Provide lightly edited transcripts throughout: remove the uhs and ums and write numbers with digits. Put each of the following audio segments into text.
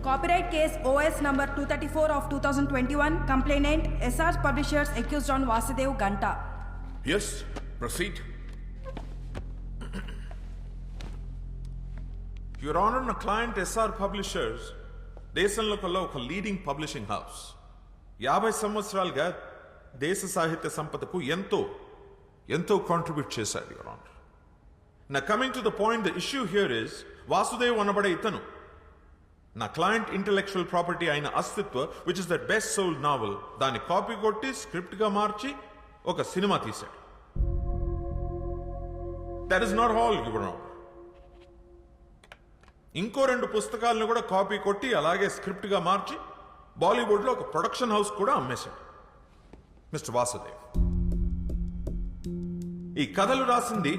Copyright case OS number 234 of 2021. Complainant SR Publishers accused on Vasudev Ganta. Yes, proceed. Your Honor, నా client SR Publishers దేశంలో కల్లా ఒక leading publishing house. 50 సంవత్సరాలుగా దేశ సాహిత్య సంపదకు ఎంతో కాంట్రిబ్యూట్ చేశారు, యువర్ ఆనర్. నా coming to the point, the issue here is Vasudev అనబడే ఇతను నా క్లయింట్ ఇంటెలెక్చువల్ ప్రాపర్టీ అయిన Astitva, which is the best sold novel, దాన్ని కాపీ కొట్టి స్క్రిప్ట్ గా మార్చి ఒక సినిమా తీశాడు. That is not all, your honour. ఇంకో 2 పుస్తకాలను కూడా కాపీ కొట్టి అలాగే స్క్రిప్ట్ గా మార్చి బాలీవుడ్ లో ఒక ప్రొడక్షన్ హౌస్ కూడా అమ్మేశాడు మిస్టర్ వాసుదేవ్. ఈ కథలు రాసింది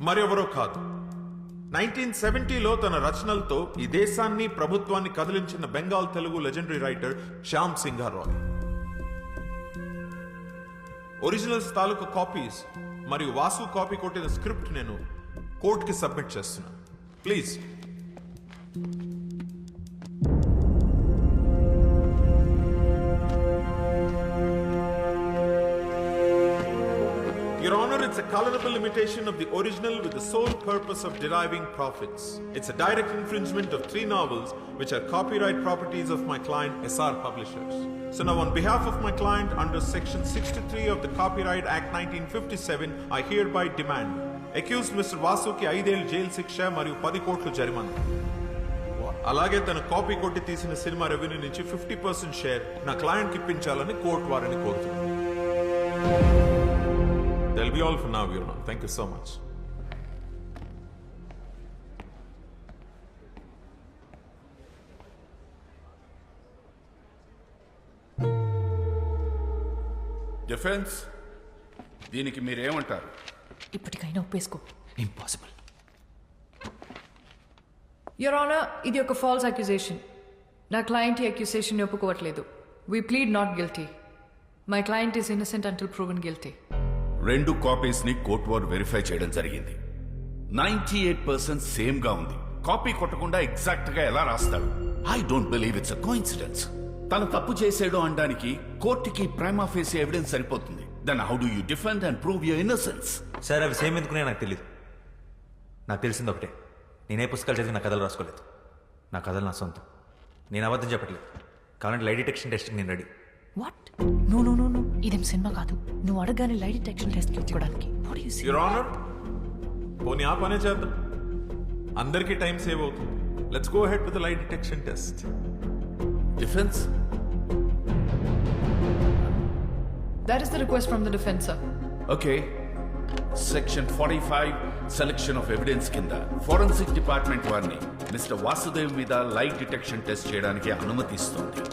మరెవరో కాదు, 1970లో తన రచనలతో ఈ దేశాన్ని ప్రభుత్వాన్ని కదిలించిన Bengal Telugu legendary writer Shyam Singharay. Originals తాలూకు కాపీస్ మరియు వాసు కాపీ కొట్టిన స్క్రిప్ట్ నేను కోర్టుకి సబ్మిట్ చేస్తున్నాను. Please. Your Honor, it's a colorable imitation of the original with the sole purpose of deriving profits. It's a direct infringement of 3 novels which are copyright properties of my client SR Publishers. So now on behalf of my client under section 63 of the Copyright Act 1957, I hereby demand accused Mr. Vasuki 5 ఏళ్ల jail శిక్ష మరియు 10 కోట్ల జరిమానా. అలాగే తన copy కొట్టి తీసిన cinema revenue నుంచి 50% షేర్ నా క్లయింట్కి ఇప్పించాలని కోర్టు వారిని కోరుతున్నాను. That'll be all for now, Your Honor. Thank you so much. Defence దీనికి మీరేమంటారు? ఇప్పటికైనా ఒప్పేసుకో. ఇంపాసిబుల్. యువర్ ఆనర్, ఇది ఒక ఫాల్స్ అక్యుజేషన్. నా క్లయింట్ ఈ అక్యుజేషన్ ఒప్పుకోవట్లేదు. We plead not guilty. My client is innocent until proven guilty. 2 copies ని court వారు వెరిఫై చేయడం జరిగింది. 98% సేమ్ గా ఉంది. కాపీ కొట్టకుండా ఎగ్జాక్ట్ గా ఎలా రాస్తాడు? I don't believe it's a coincidence. తను తప్పు చేసాడు అనడానికి కోర్టుకి ప్రైమా ఫేసి ఎవిడెన్స్ సరిపోతుంది. Then how do you defend and prove your innocence? Sir, అవి సేమ్ ఎందుకునే నాకు తెలియదు. నాకు తెలిసింది ఒకటే, నేనే పుస్తకాలు చదివి నా కథలు రాసుకోలేదు. నా కథలు నా సొంతం. నేను అబద్ధం చెప్పట్లేదు. కావాలంటే లై డిటెక్షన్ టెస్ట్కి నేను ready. What? No no no no, ఇదేం సినిమా కాదు. నువ్వు అడగానే లై డిటెక్షన్ టెస్ట్ తీసుకోవడానికి. యువర్ ఆనర్, పోనీ ఆ పనే చేద్దాం, అందరికీ టైం సేవ్ అవుతుంది. Let's go ahead with the lie detection test. Defence? That is the request from the defense, sir. Okay. Section 45 selection of evidence కింద ఫోరెన్సిక్ డిపార్ట్మెంట్ వారిని mister Vasudev మీద లైట్ డిటెక్షన్ టెస్ట్ చేయడానికి అనుమతిస్తుంది.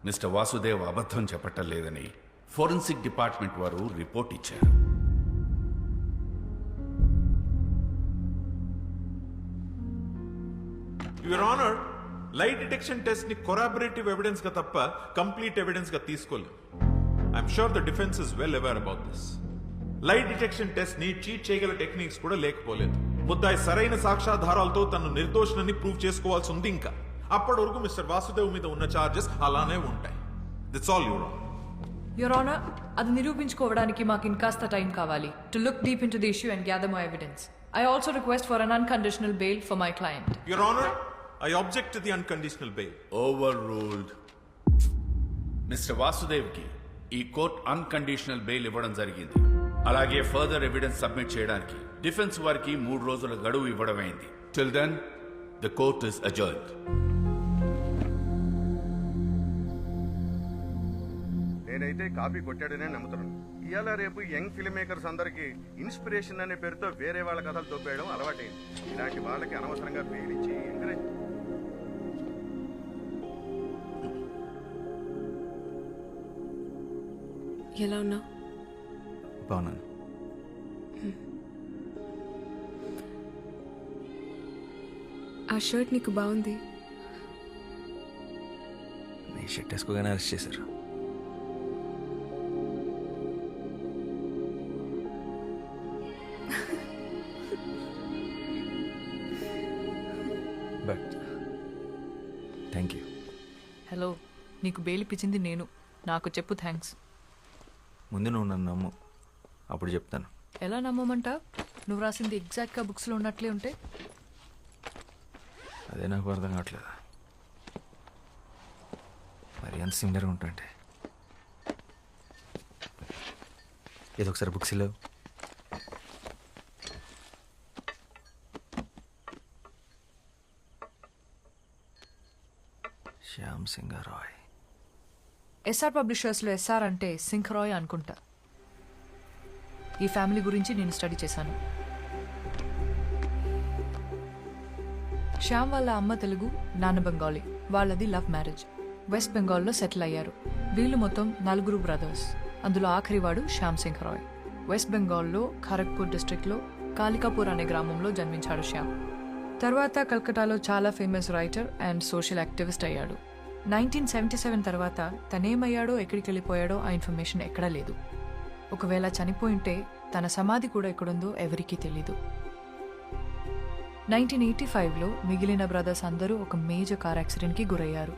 మిస్టర్ వాసుదేవ్ అబద్ధం చెప్పటం లేదని forensic department వారు report ఇచ్చారు. యువర్ ఆనర్, లై డిటెక్షన్ టెస్ట్ ని కొరాబరేటివ్ ఎవిడెన్స్ గా తప్ప కంప్లీట్ ఎవిడెన్స్ గా తీసుకోలేదు. I'm sure the defence is well aware about this. లై డిటెక్షన్ టెస్ట్ ని చీట్ చేయగల టెక్నిక్స్ కూడా లేకపోలేదు. ముద్దాయి సరైన సాక్ష్యాధారాలతో తను నిర్దోషులని ప్రూవ్ చేసుకోవాల్సి ఉంది. ఇంకా అప్పటి వరకు మిస్టర్ వాసుదేవ్ మీద ఉన్న చార్జెస్ అలానే ఉంటాయి. That's all, your honour. Your honour, అది నిరూపించుకోవడానికి మాకు ఇంకాస్త టైం కావాలి. To look deep into the issue and gather more evidence. I also request for an unconditional bail for my client. Your honour, I object to the unconditional bail. Overruled. Mister Vasudev కి ఈ court unconditional bail ఇవ్వడం జరిగింది. అలాగే further evidence submit చేయడానికి defence వారికి 3 రోజుల గడువు ఇవ్వడమైంది. Till then the court is adjourned. నేనైతే కాపీ కొట్టాడనే నమ్ముతున్నాను. ఇవాళ రేపు యంగ్ ఫిల్మ్ మేకర్స్ అందరికీ ఇన్స్పిరేషన్ అనే పేరుతో వేరే వాళ్ళ కథలు తోపేయడం అలవాటైంది. ఇలాంటి వాళ్ళకి అనవసరంగా బెయిల్ ఇచ్చి ఎంకరేజ్ ఎలా ఉన్నావు? బాగున్నాను. ఆ షర్ట్ నీకు బాగుంది. నీ షర్ట్ వేసుకోగానే అరెస్ట్ చేశారు. But thank you. హలో, నీకు బెయిల్ ఇప్పించింది నేను. నాకు చెప్పు థ్యాంక్స్. ముందు నువ్వు నన్ను నమ్ము, అప్పుడు చెప్తాను. ఎలా నమ్మమంటా? నువ్వు రాసింది ఎగ్జాక్ట్గా బుక్స్లో ఉన్నట్లే ఉంటే. అదే నాకు అర్థం కావట్లేదు. మరి ఎంత సిమిలర్గా ఉంటాయంటే. ఏదో ఒకసారి బుక్స్ లేవు. శ్యామ్ సింగ్ రాయ్. ఎస్ఆర్ పబ్లిషర్స్లో ఎస్ఆర్ అంటే సింహరాయ్ అనుకుంటా. ఈ ఫ్యామిలీ గురించి నేను స్టడీ చేశాను. శ్యామ్ వాళ్ళ అమ్మ తెలుగు, నాన్న బెంగాలీ. వాళ్ళది లవ్ మ్యారేజ్. వెస్ట్ బెంగాల్లో సెటిల్ అయ్యారు. వీళ్ళు మొత్తం 4 బ్రదర్స్. అందులో ఆఖరివాడు శ్యామ్ సింగ్ రాయ్. వెస్ట్ బెంగాల్లో ఖరగ్పూర్ డిస్ట్రిక్ట్లో కాలికాపూర్ అనే గ్రామంలో జన్మించాడు శ్యామ్. తర్వాత కల్కటాలో చాలా famous writer and social activist అయ్యాడు. 1977 తర్వాత తనేమయ్యాడో ఎక్కడికి వెళ్ళిపోయాడో ఆ ఇన్ఫర్మేషన్ ఎక్కడా లేదు. ఒకవేళ చనిపోయింటే తన సమాధి కూడా ఎక్కడుందో ఎవరికీ తెలీదు. 1985లో మిగిలిన బ్రదర్స్ అందరూ ఒక మేజర్ కార్ యాక్సిడెంట్కి గురయ్యారు.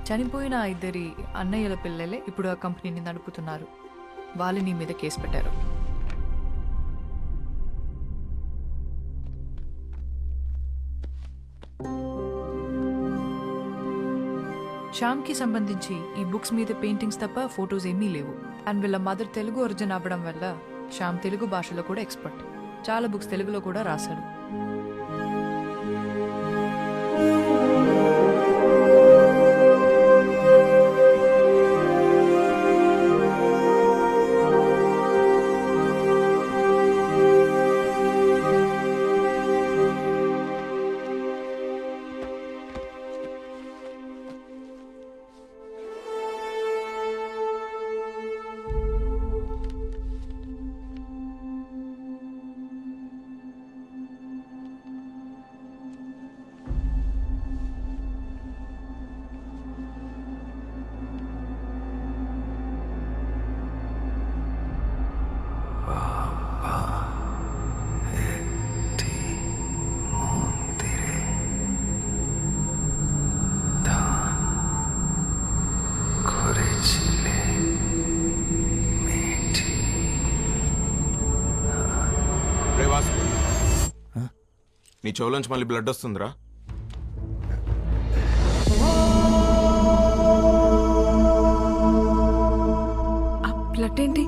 చనిపోయిన ఆ 2 అన్నయ్యల పిల్లలే ఇప్పుడు ఆ కంపెనీని నడుపుతున్నారు. వాళ్ళని మీద కేసు పెట్టారు. శ్యామ్కి సంబంధించి ఈ బుక్స్ మీద పెయింటింగ్స్ తప్ప ఫొటోస్ ఏమీ లేవు. అండ్ వీళ్ళ మదర్ తెలుగు ఒరిజిన్ అవ్వడం వల్ల శ్యామ్ తెలుగు భాషలో కూడా ఎక్స్పర్ట్. చాలా బుక్స్ తెలుగులో కూడా రాశాడు. నీ చెవులోంచి మళ్ళీ బ్లడ్ వస్తుందిరా. ఆ బ్లడ్ ఏంటి?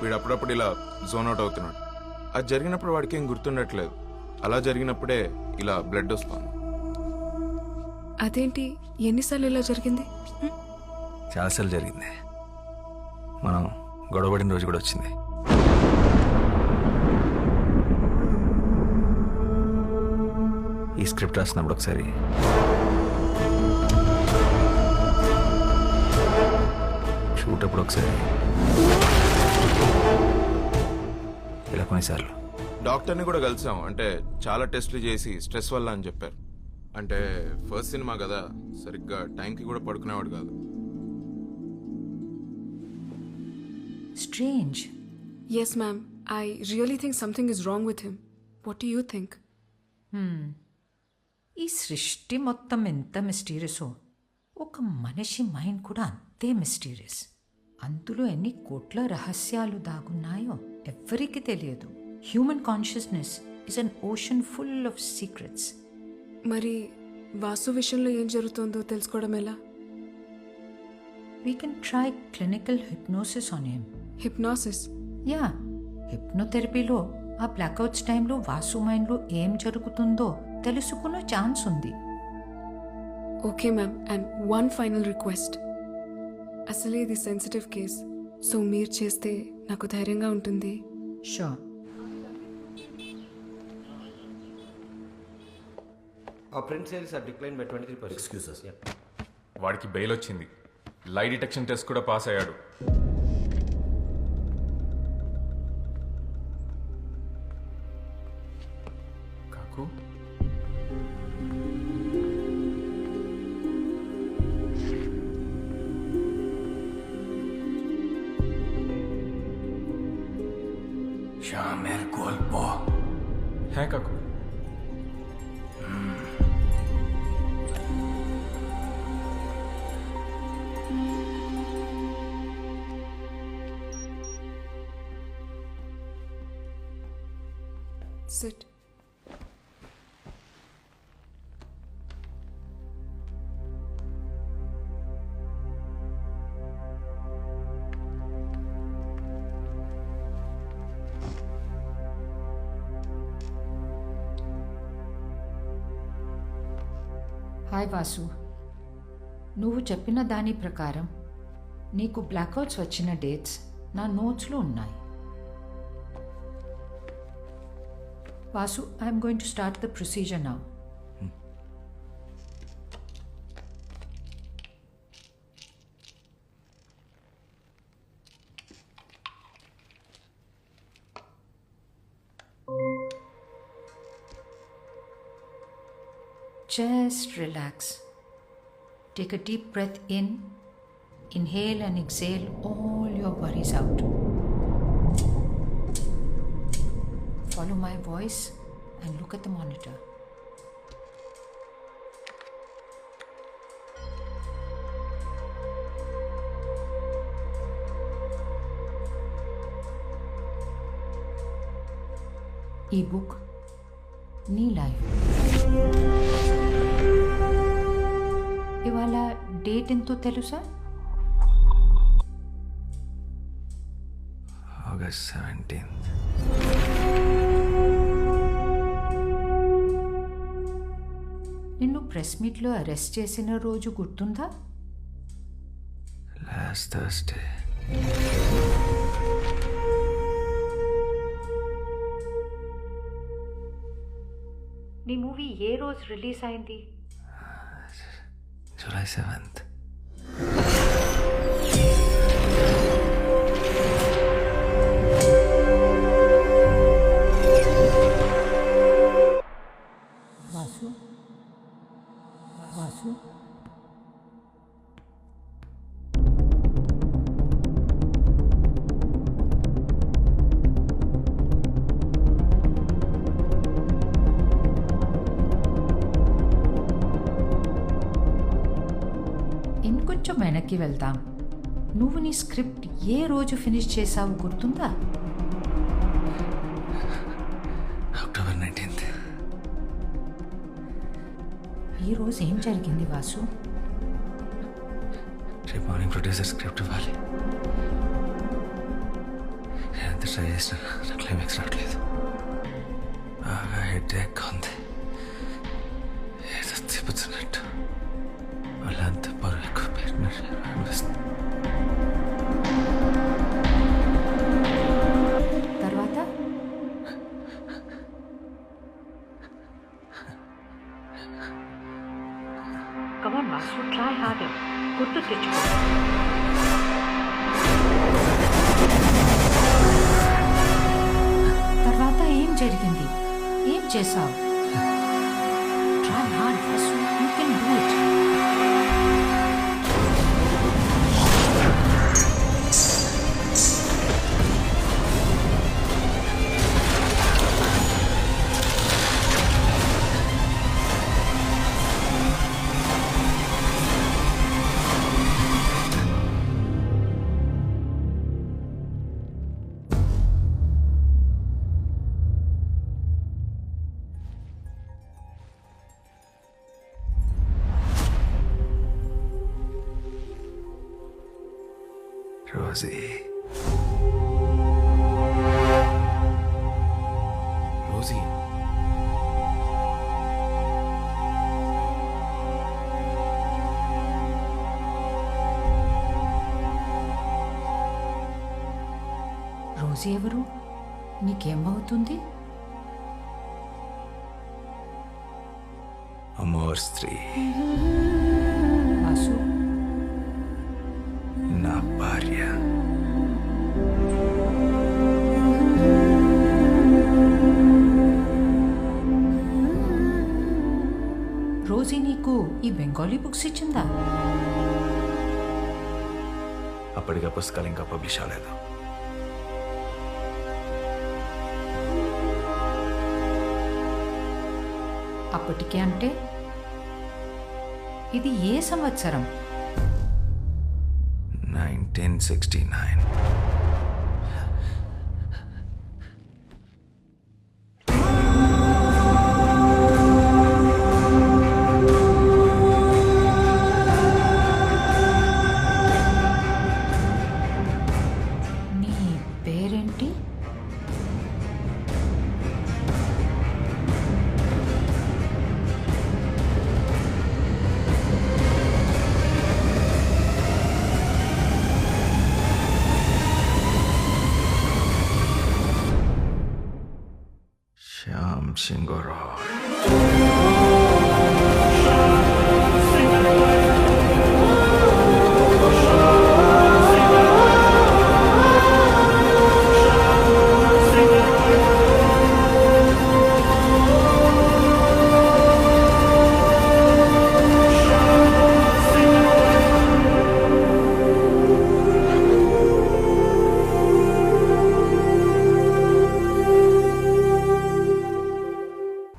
వీడు అప్పుడప్పుడు ఇలా జోన్ అవుట్ అవుతున్నాడు. అది జరిగినప్పుడు వాడికి ఏం గుర్తుండట్లేదు. అలా జరిగినప్పుడే ఇలా బ్లడ్ వస్తుంది. అదేంటి, ఎన్నిసార్లు ఇలా జరిగింది? చాలాసార్లు జరిగింది. మనం గొడవపడిన రోజు కూడా వచ్చింది. ఈ స్క్రిప్ట్ రాసినప్పుడు ఒకసారి షూట్ అప్పుడు ఒకసారి ఇలా కొన్నిసార్లు. డాక్టర్ని కూడా కలిసాం. అంటే చాలా టెస్టులు చేసి స్ట్రెస్ వల్ల అని చెప్పారు. అంటే ఫస్ట్ సినిమా కదా, సరిగ్గా టైంకి కూడా పడుకునేవాడు కాదు. Strange. Yes, ma'am. I really think something is wrong with him. What do you think? ఈ సృష్టి మొత్తం ఎంత మిస్టీరియసో ఒక మనిషి మైండ్ కూడా అంతే మిస్టీరియస్. అందులో ఎన్ని కోట్ల రహస్యాలు దాగున్నాయో ఎవ్వరికీ తెలియదు. Human consciousness is an ocean full of secrets. మరి వాసు విషయంలో ఏం జరుగుతుందో తెలుసుకోవడం ఎలా? We can try clinical hypnosis on him. Hypnosis? Yeah, హిప్నోథెరపీలో ఆ బ్లాక్అవుట్స్ టైంలో వాసు మైండ్లో ఏం జరుగుతుందో తెలుసుకునే ఛాన్స్ ఉంది. Okay ma'am, and one final request. అసలే ఇది సెన్సిటివ్ కేస్, సో మీరు చేస్తే నాకు ధైర్యంగా ఉంటుంది. Sure. Our print sales are declined by 23%. Excuse us. వాడికి బెయిల్ వచ్చింది. లై డిటెక్షన్ టెస్ట్ కూడా పాస్ అయ్యాడు. కాకు শ্যামের গল্প হ্যাঁ কাকু. Sit. హాయ్ వాసు, నువ్వు చెప్పిన దాని ప్రకారం నీకు బ్లాక్అవుట్స్ వచ్చిన డేట్స్ నా నోట్స్లో ఉన్నాయి. Vasu, I'm going to start the procedure now. Just relax. Take a deep breath in. Inhale and exhale all your worries out. Follow my voice and look at the monitor. E-book, నీ life. ఇవాళ date ఎంతో తెలుసా? August 17th. నిన్ను press మీట్లో arrest చేసిన రోజు గుర్తుందా? Last Thursday. నీ మూవీ ఏ రోజు రిలీజ్ అయింది? July 7th. వాసు, వాసు, ఇంకొంచెం వెనక్కి వెళ్దాం. నువ్వు నీ స్క్రిప్ట్ ఏ రోజు ఫినిష్ చేసావు గుర్తుందా? October 19th. ఈరోజు ఏం జరిగింది వాసు? రేపు మార్నింగ్ ప్రొడ్యూసర్ స్క్రిప్ట్ ఇవ్వాలి. నేను ఎంత ట్రై చేసినా నా క్లైమాక్స్ రావట్లేదు. బాగా హెడేక్ ఉంది. ఏదో తిప్పుతున్నట్టు వాళ్ళంతా బరువు ఎక్కువ పెట్టినట్టు అనిపిస్తుంది. తర్వాత కమాన్ వాసు, ట్రై హార్డర్. గుర్తు తెచ్చుకో. తర్వాత ఏం జరిగింది? ఏం చేసావు? Try hard Vasu, you can do it. Rosie. Rosie, రోజు ఎవరు? నీకేమవుతుంది? అమోర్ స్త్రీ. వాసు, చూసి నీకు ఈ బెంగాలీ బుక్స్ ఇచ్చిందా? అప్పటిగా పుస్తకాలు ఇంకా పబ్లిష్ అవ్వలేదు. అప్పటికే అంటే ఇది ఏ సంవత్సరం? 1969. నీ పేరేంటి? శ్యామ్ సింగ్ రాయ్.